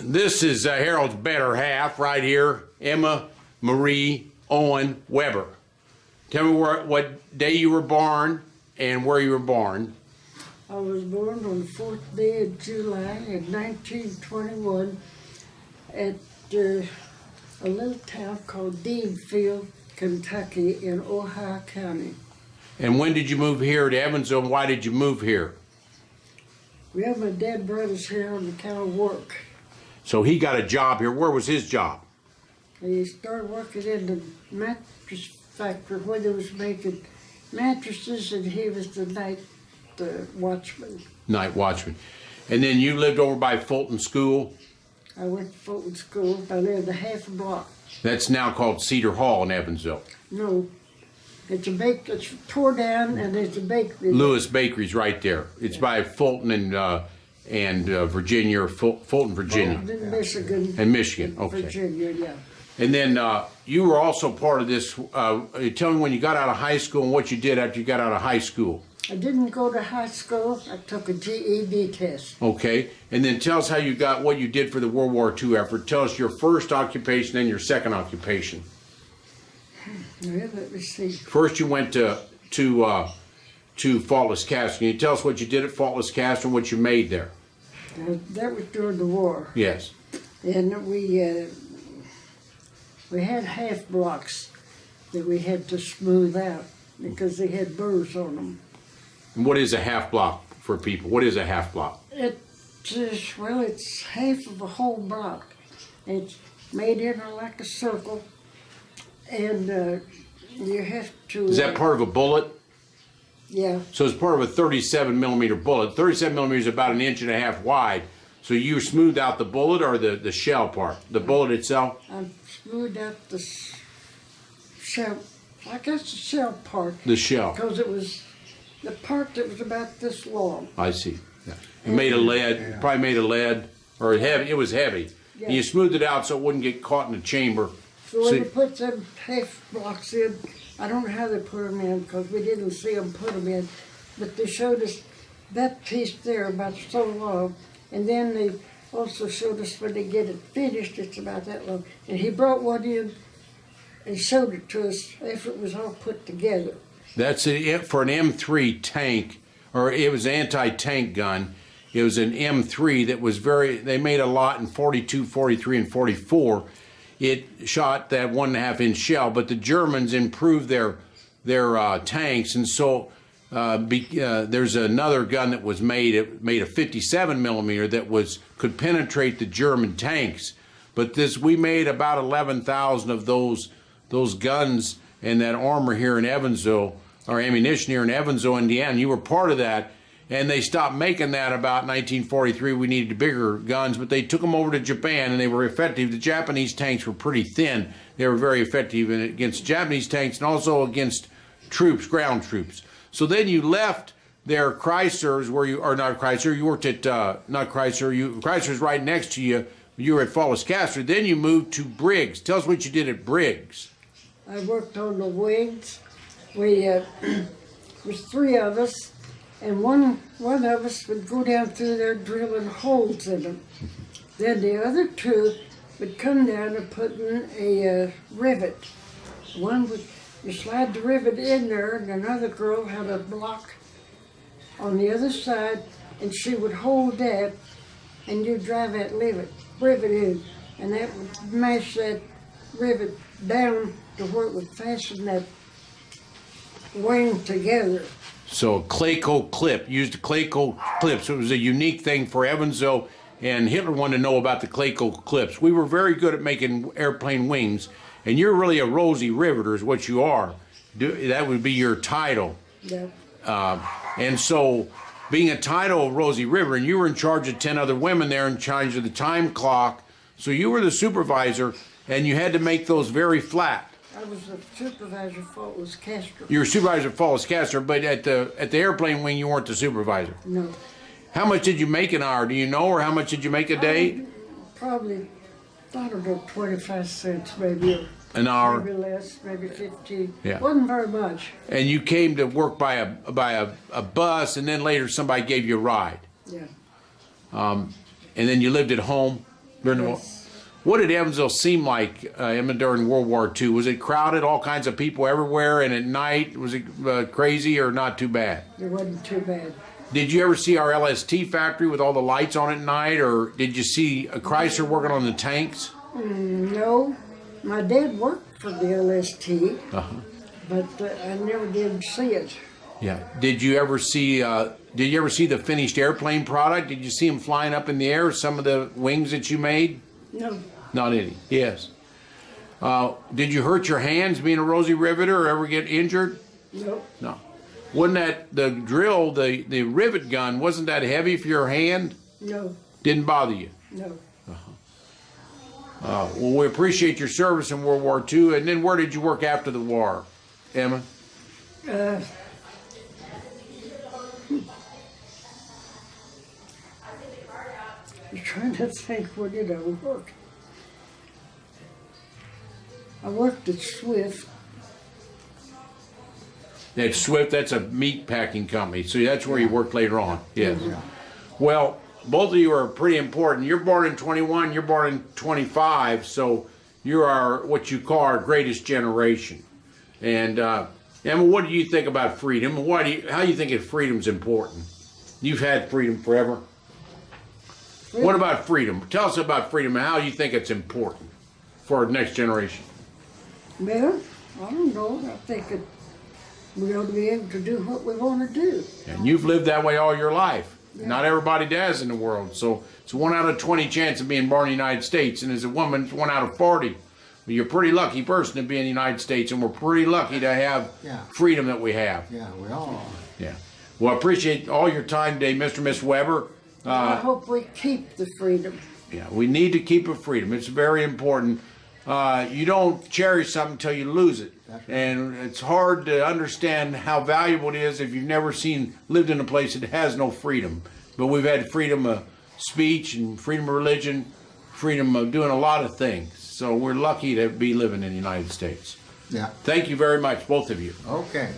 This is Harold's better half right here, Emma Marie Owen Weber. Tell me what day you were born and where you were born. I was born on the 4th day of July in 1921 at a little town called Deanfield, Kentucky in Ohio County. And when did you move here to Evansville, and why did you move here? Well, my dad brought us here on account of work. So he got a job here. Where was his job? He started working in the mattress factory where they was making mattresses, and he was the night watchman. Night watchman. And then you lived over by Fulton School? I went to Fulton School. I lived a half a block. That's now called Cedar Hall in Evansville. No. It's it's tore down, and there's a bakery. Lewis Bakery's right there. It's by Fulton and Virginia, or Fulton, Virginia. In Michigan. And Michigan, okay. Virginia, yeah. And then you were also part of this. Tell me when you got out of high school and what you did after you got out of high school. I didn't go to high school. I took a GED test. Okay. And then tell us how you got, what you did for the World War II effort. Tell us your first occupation and your second occupation. Well, let me see. First you went to Faultless Castle. Can you tell us what you did at Faultless Castle and what you made there? That was during the war. Yes. And we had half blocks that we had to smooth out because they had burrs on them. And what is a half block for people? What is a half block? It's half of a whole block. It's made in like a circle, and you have to... Is that part of a bullet? Yeah. So it's part of a 37 millimeter bullet. 37 millimeters is about 1.5 inches wide. So you smoothed out the bullet or the shell part? The bullet itself? I smoothed out the shell, I guess the shell part. The shell. Because it was the part that was about this long. I see. Yeah. It made of lead, probably made of lead, or heavy. It was heavy. Yeah. And you smoothed it out so it wouldn't get caught in the chamber. So when you put them half blocks in, I don't know how they put them in because we didn't see them put them in, but they showed us that piece there about so long, and then they also showed us when they get it finished, it's about that long. And he brought one in and showed it to us after it was all put together. That's it for an M3 tank, or it was an anti-tank gun. It was an M3 that was they made a lot in 42, 43, and 44. It shot that 1.5 inch shell, but the Germans improved their tanks, and so there's another gun that was made. It made a 57 millimeter that could penetrate the German tanks. But we made about 11,000 of those guns and that armor here in Evansville, or ammunition here in Evansville, Indiana. You were part of that. And they stopped making that about 1943. We needed bigger guns, but they took them over to Japan, and they were effective. The Japanese tanks were pretty thin. They were very effective against Japanese tanks and also against troops, ground troops. So then you left their Chryslers, not Chrysler, you worked at, not Chrysler, Chrysler's right next to you. You were at Faultless Castle. Then you moved to Briggs. Tell us what you did at Briggs. I worked on the wings. There was 3 of us. And one of us would go down through there drilling holes in them. Then the other 2 would come down and put in a rivet. One would, you slide the rivet in there, and another girl had a block on the other side, and she would hold that, and you'd drive that rivet in, and that would mash that rivet down to where it would fasten that wing together. So Clayco clip, used a Clayco clip. So it was a unique thing for Evansville, and Hitler wanted to know about the Clayco clips. We were very good at making airplane wings, and you're really a Rosie Riveter is what you are. That would be your title. Yeah. And so being a title of Rosie Riveter, and you were in charge of 10 other women there in charge of the time clock. So you were the supervisor, and you had to make those very flat. I was the supervisor of Faultless Castle. You were supervisor of Faultless Castle, but at the airplane wing, you weren't the supervisor. No. How much did you make an hour? Do you know, or how much did you make a day? Probably, I don't know, 25 cents maybe. An hour? Maybe less, maybe 15. Yeah. Wasn't very much. And you came to work by a bus, and then later somebody gave you a ride. Yeah. And then you lived at home. during the war. What did Evansville seem like, Emma, during World War II? Was it crowded, all kinds of people everywhere, and at night, was it crazy or not too bad? It wasn't too bad. Did you ever see our LST factory with all the lights on at night, or did you see a Chrysler working on the tanks? No. My dad worked for the LST, but I never did see it. Yeah. Did you ever see the finished airplane product? Did you see them flying up in the air, some of the wings that you made? No. Not any. Yes. Did you hurt your hands being a Rosie riveter or ever get injured? No. No. Wasn't that the drill, the rivet gun, wasn't that heavy for your hand? No. Didn't bother you? No. Well, we appreciate your service in World War II. And then where did you work after the war, Emma? I'm trying to think, where did I work? I worked at Swift. That's Swift, that's a meat packing company. So that's where you worked later on. Yes. Well, both of you are pretty important. You're born in 21, you're born in 25, so you are what you call our greatest generation. And Emma, what do you think about freedom? How do you think freedom's important? You've had freedom forever. What about freedom? Tell us about freedom and how you think it's important for our next generation. Well, I don't know. I think that we ought to be able to do what we want to do. And you've lived that way all your life. Yeah. Not everybody does in the world. So it's 1 out of 20 chance of being born in the United States. And as a woman, it's 1 out of 40. But you're a pretty lucky person to be in the United States. And we're pretty lucky to have freedom that we have. Yeah, we all are. Yeah. Well, I appreciate all your time today, Mr. and Miss Weber. I hope we keep the freedom. Yeah, we need to keep a freedom. It's very important. You don't cherish something until you lose it. Right. And it's hard to understand how valuable it is if you've never lived in a place that has no freedom. But we've had freedom of speech and freedom of religion, freedom of doing a lot of things. So we're lucky to be living in the United States. Yeah. Thank you very much, both of you. Okay.